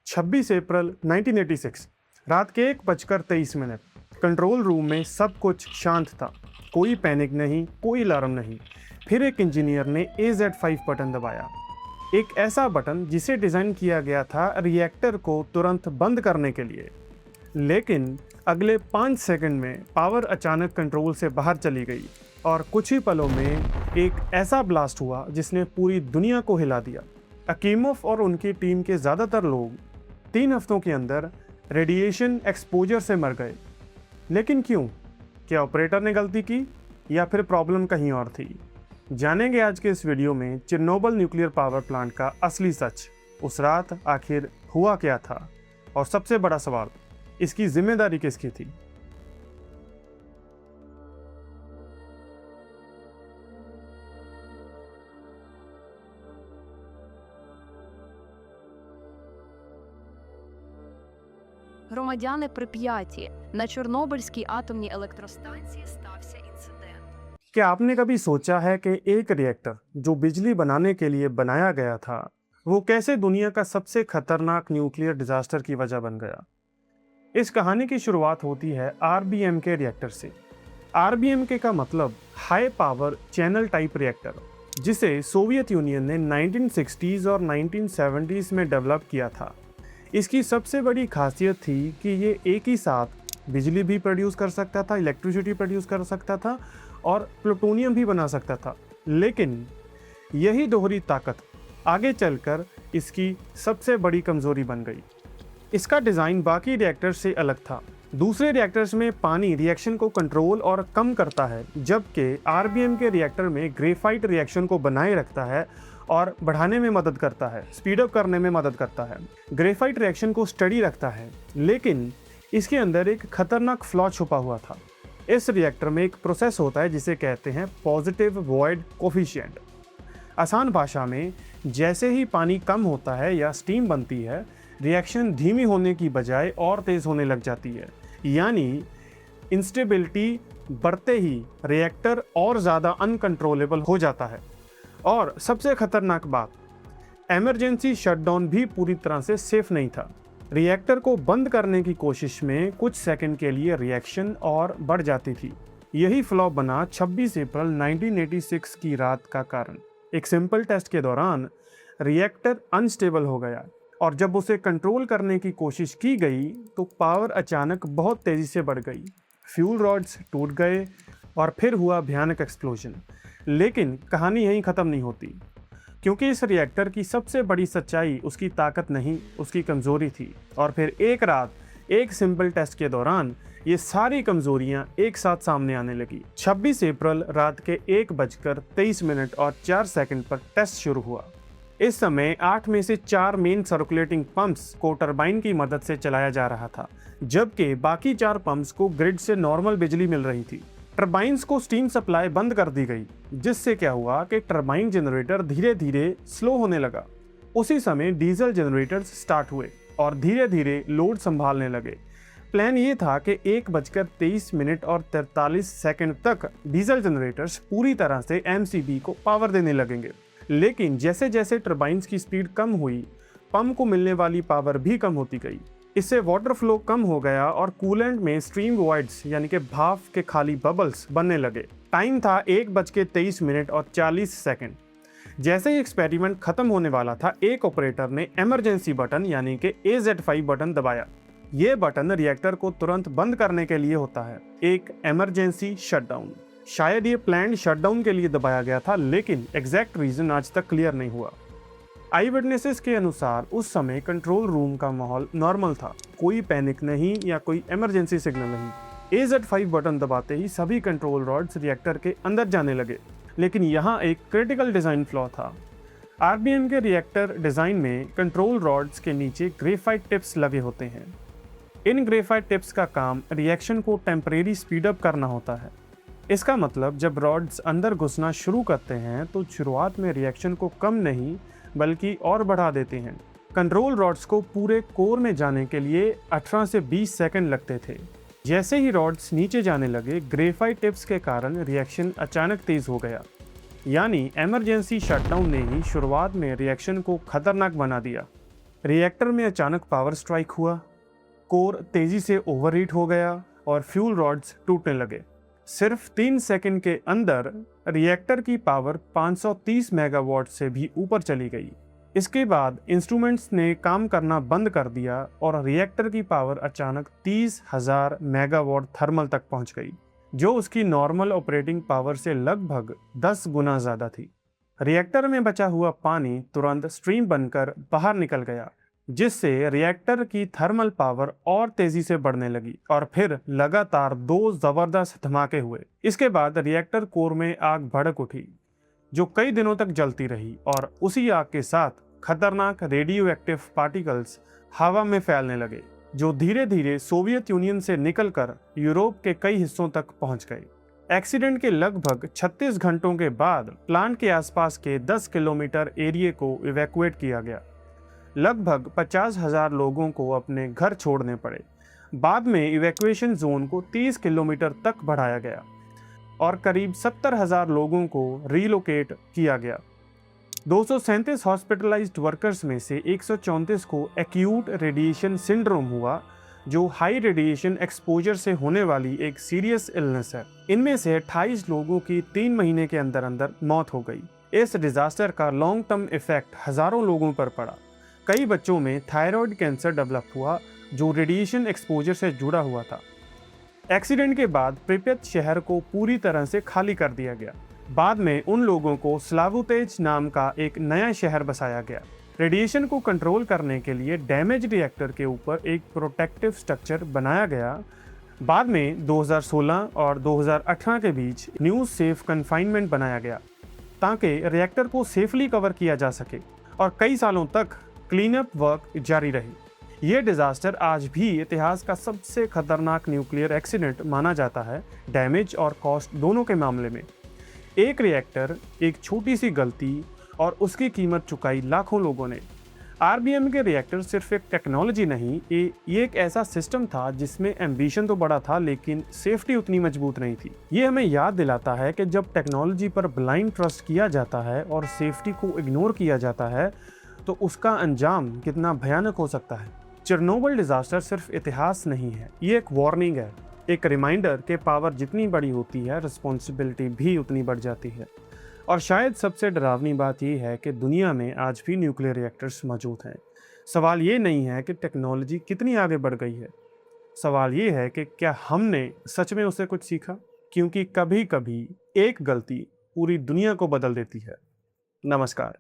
26 अप्रैल 1986 रात के 1:23 control room में सब कुछ शांत था। कोई पैनिक नहीं, कोई अलार्म नहीं। फिर एक इंजीनियर ने AZ5 बटन दबाया, एक ऐसा बटन जिसे डिज़ाइन किया गया था रिएक्टर को तुरंत बंद करने के लिए। लेकिन अगले 5 सेकंड में पावर अचानक कंट्रोल से बाहर चली गई और कुछ ही पलों में एक ऐसा ब्लास्ट हुआ जिसने पूरी दुनिया को हिला दिया। अकीमोव और उनकी टीम के ज़्यादातर लोग 3 हफ्तों के अंदर रेडिएशन एक्सपोजर से मर गए। लेकिन क्यों? क्या ऑपरेटर ने गलती की या फिर प्रॉब्लम कहीं और थी? जानेंगे आज के इस वीडियो में चिर्नोबिल न्यूक्लियर पावर प्लांट का असली सच। उस रात आखिर हुआ क्या था? और सबसे बड़ा सवाल, इसकी जिम्मेदारी किसकी थी? Громадяни Прип'яті, на Чорнобильській атомній електростанції стався інцидент. क्या आपने कभी सोचा है कि एक रिएक्टर जो बिजली बनाने के लिए बनाया गया था, वो कैसे दुनिया का सबसे खतरनाक न्यूक्लियर डिजास्टर की वजह बन गया? इस कहानी की शुरुआत होती है RBMK रिएक्टर से। RBMK का मतलब high power channel type reactor, जिसे सोवियत यूनियन ने 1960s और 1970s में डेवलप किया था। इसकी सबसे बड़ी खासियत थी कि ये एक ही साथ बिजली भी प्रोड्यूस कर सकता था, इलेक्ट्रिसिटी प्रोड्यूस कर सकता था और प्लूटोनियम भी बना सकता था। लेकिन यही दोहरी ताकत आगे चलकर इसकी सबसे बड़ी कमज़ोरी बन गई। इसका डिज़ाइन बाकी रिएक्टर से अलग था। दूसरे रिएक्टर्स में पानी रिएक्शन को कंट्रोल और कम करता है, जबकि RBM के रिएक्टर में ग्रेफाइट रिएक्शन को बनाए रखता है और बढ़ाने में मदद करता है, स्पीड अप करने में मदद करता है। ग्रेफाइट रिएक्शन को स्टडी रखता है, लेकिन इसके अंदर एक खतरनाक फ्लॉ छुपा हुआ था। इस रिएक्टर में एक प्रोसेस होता है जिसे कहते हैं पॉजिटिव वॉइड कोफिशिएंट। आसान भाषा में, जैसे ही पानी कम होता है या स्टीम बनती है, रिएक्शन धीमी होने की बजाय और तेज़ होने लग जाती है। यानी इंस्टेबिलिटी बढ़ते ही रिएक्टर और ज़्यादा अनकंट्रोलेबल हो जाता है। और सबसे खतरनाक बात, इमरजेंसी शटडाउन भी पूरी तरह से सेफ नहीं था। रिएक्टर को बंद करने की कोशिश में कुछ सेकंड के लिए रिएक्शन और बढ़ जाती थी। यही फ्लॉ बना 26 अप्रैल 1986 की रात का कारण। एक सिंपल टेस्ट के दौरान रिएक्टर अनस्टेबल हो गया और जब उसे कंट्रोल करने की कोशिश की गई तो पावर अचानक बहुत तेज़ी से बढ़ गई। फ्यूल रॉड्स टूट गए और फिर हुआ भयानक एक्सप्लोजन। लेकिन कहानी यहीं ख़त्म नहीं होती, क्योंकि इस रिएक्टर की सबसे बड़ी सच्चाई उसकी ताकत नहीं, उसकी कमज़ोरी थी। और फिर एक रात एक सिंपल टेस्ट के दौरान ये सारी कमज़ोरियाँ एक साथ सामने आने लगी। 26 अप्रैल रात के 1:23 पर टेस्ट शुरू हुआ। इस समय 8 में से 4 मेन सर्कुलेटिंग पंप्स को टरबाइन की मदद से चलाया जा रहा था, जबकि बाकी 4 पंप्स को ग्रिड से नॉर्मल बिजली मिल रही थी। टरबाइन्स को स्टीम सप्लाई बंद कर दी गई, जिससे क्या हुआ कि टरबाइन जनरेटर धीरे धीरे स्लो होने लगा। उसी समय डीजल जनरेटर्स स्टार्ट हुए और धीरे धीरे लोड संभालने लगे। प्लान ये था कि 1:23 तक डीजल जनरेटर्स पूरी तरह से MCB को पावर देने लगेंगे। लेकिन जैसे जैसे टरबाइन्स की स्पीड कम हुई, पंप को मिलने वाली पावर भी कम होती गई। इससे वाटर फ्लो कम हो गया और कूलेंट में स्ट्रीम वॉइड्स यानी कि भाप के खाली बबल्स बनने लगे। टाइम था 1:23 जैसे ही एक्सपेरिमेंट खत्म होने वाला था, एक ऑपरेटर ने इमरजेंसी बटन यानी कि AZ5 बटन दबाया। ये बटन रिएक्टर को तुरंत बंद करने के लिए होता है, एक इमरजेंसी शटडाउन। शायद ये प्लान्ड शटडाउन के लिए दबाया गया था, लेकिन एग्जैक्ट रीजन आज तक क्लियर नहीं हुआ। आई विटनेसेस के अनुसार उस समय कंट्रोल रूम का माहौल नॉर्मल था, कोई पैनिक नहीं या कोई इमरजेंसी सिग्नल नहीं। AZ5 बटन दबाते ही सभी कंट्रोल रॉड्स रिएक्टर के अंदर जाने लगे। लेकिन यहाँ एक क्रिटिकल डिज़ाइन फ्लॉ था। RBM के रिएक्टर डिज़ाइन में कंट्रोल रॉड्स के नीचे ग्रेफाइट टिप्स लगे होते हैं। इन ग्रेफाइट टिप्स का काम रिएक्शन को टेम्परेरी स्पीड अप करना होता है। इसका मतलब जब रॉड्स अंदर घुसना शुरू करते हैं तो शुरुआत में रिएक्शन को कम नहीं बल्कि और बढ़ा देते हैं। कंट्रोल रॉड्स को पूरे कोर में जाने के लिए 18 से 20 सेकंड लगते थे। जैसे ही रॉड्स नीचे जाने लगे, ग्रेफाइट टिप्स के कारण रिएक्शन अचानक तेज हो गया। यानी इमरजेंसी शटडाउन ने ही शुरुआत में रिएक्शन को खतरनाक बना दिया। रिएक्टर में अचानक पावर स्ट्राइक हुआ, कोर तेजी से ओवरहीट हो गया और फ्यूल रॉड्स टूटने लगे। सिर्फ 3 सेकंड के अंदर रिएक्टर की पावर 530 मेगावाट से भी ऊपर चली गई। इसके बाद इंस्ट्रूमेंट्स ने काम करना बंद कर दिया और रिएक्टर की पावर अचानक 30,000 मेगावाट थर्मल तक पहुंच गई, जो उसकी नॉर्मल ऑपरेटिंग पावर से लगभग 10 गुना ज़्यादा थी। रिएक्टर में बचा हुआ पानी तुरंत स्ट्रीम बनकर बाहर निकल गया, जिससे रिएक्टर की थर्मल पावर और तेजी से बढ़ने लगी और फिर लगातार 2 जबरदस्त धमाके हुए। इसके बाद रिएक्टर कोर में आग भड़क उठी, जो कई दिनों तक जलती रही और उसी आग के साथ खतरनाक रेडियो एक्टिव पार्टिकल्स हवा में फैलने लगे, जो धीरे धीरे सोवियत यूनियन से निकलकर यूरोप के कई हिस्सों तक पहुंच गए। एक्सीडेंट के लगभग 36 घंटों के बाद प्लांट के आसपास के 10 किलोमीटर एरिया को इवैक्यूएट किया गया। लगभग 50,000 लोगों को अपने घर छोड़ने पड़े। बाद में इवैक्यूएशन जोन को 30 किलोमीटर तक बढ़ाया गया और करीब 70,000 लोगों को रीलोकेट किया गया। 237 हॉस्पिटलाइज्ड वर्कर्स में से 134 को एक्यूट रेडिएशन सिंड्रोम हुआ, जो हाई रेडिएशन एक्सपोजर से होने वाली एक सीरियस इलनेस है। इनमें से 28 लोगों की 3 महीने के अंदर अंदर मौत हो गई। इस डिजास्टर का लॉन्ग टर्म इफेक्ट हजारों लोगों पर पड़ा। कई बच्चों में थायराइड कैंसर डेवलप हुआ, जो रेडिएशन एक्सपोजर से जुड़ा हुआ था। एक्सीडेंट के बाद प्रिपेत शहर को पूरी तरह से खाली कर दिया गया। बाद में उन लोगों को स्लावुतेज नाम का एक नया शहर बसाया गया। रेडिएशन को कंट्रोल करने के लिए डैमेज रिएक्टर के ऊपर एक प्रोटेक्टिव स्ट्रक्चर बनाया गया। बाद में 2016 और 2018 के बीच न्यू सेफ कन्फाइनमेंट बनाया गया, ताकि रिएक्टर को सेफली कवर किया जा सके और कई सालों तक क्लीन अप वर्क जारी रही। ये डिजास्टर आज भी इतिहास का सबसे खतरनाक न्यूक्लियर एक्सीडेंट माना जाता है, डैमेज और कॉस्ट दोनों के मामले में। एक रिएक्टर, एक छोटी सी गलती और उसकी कीमत चुकाई लाखों लोगों ने। आरबीएम के रिएक्टर सिर्फ एक टेक्नोलॉजी नहीं, ये एक ऐसा सिस्टम था जिसमें एम्बिशन तो बड़ा था, लेकिन सेफ्टी उतनी मजबूत नहीं थी। ये हमें याद दिलाता है कि जब टेक्नोलॉजी पर ब्लाइंड ट्रस्ट किया जाता है और सेफ्टी को इग्नोर किया जाता है, तो उसका अंजाम कितना भयानक हो सकता है। चेरनोबिल डिजास्टर सिर्फ इतिहास नहीं है, ये एक वार्निंग है, एक रिमाइंडर कि पावर जितनी बड़ी होती है, रिस्पॉन्सिबिलिटी भी उतनी बढ़ जाती है। और शायद सबसे डरावनी बात यह है कि दुनिया में आज भी न्यूक्लियर रिएक्टर्स मौजूद हैं। सवाल ये नहीं है कि टेक्नोलॉजी कितनी आगे बढ़ गई है, सवाल ये है कि क्या हमने सच में उससे कुछ सीखा, क्योंकि कभी कभी एक गलती पूरी दुनिया को बदल देती है। नमस्कार।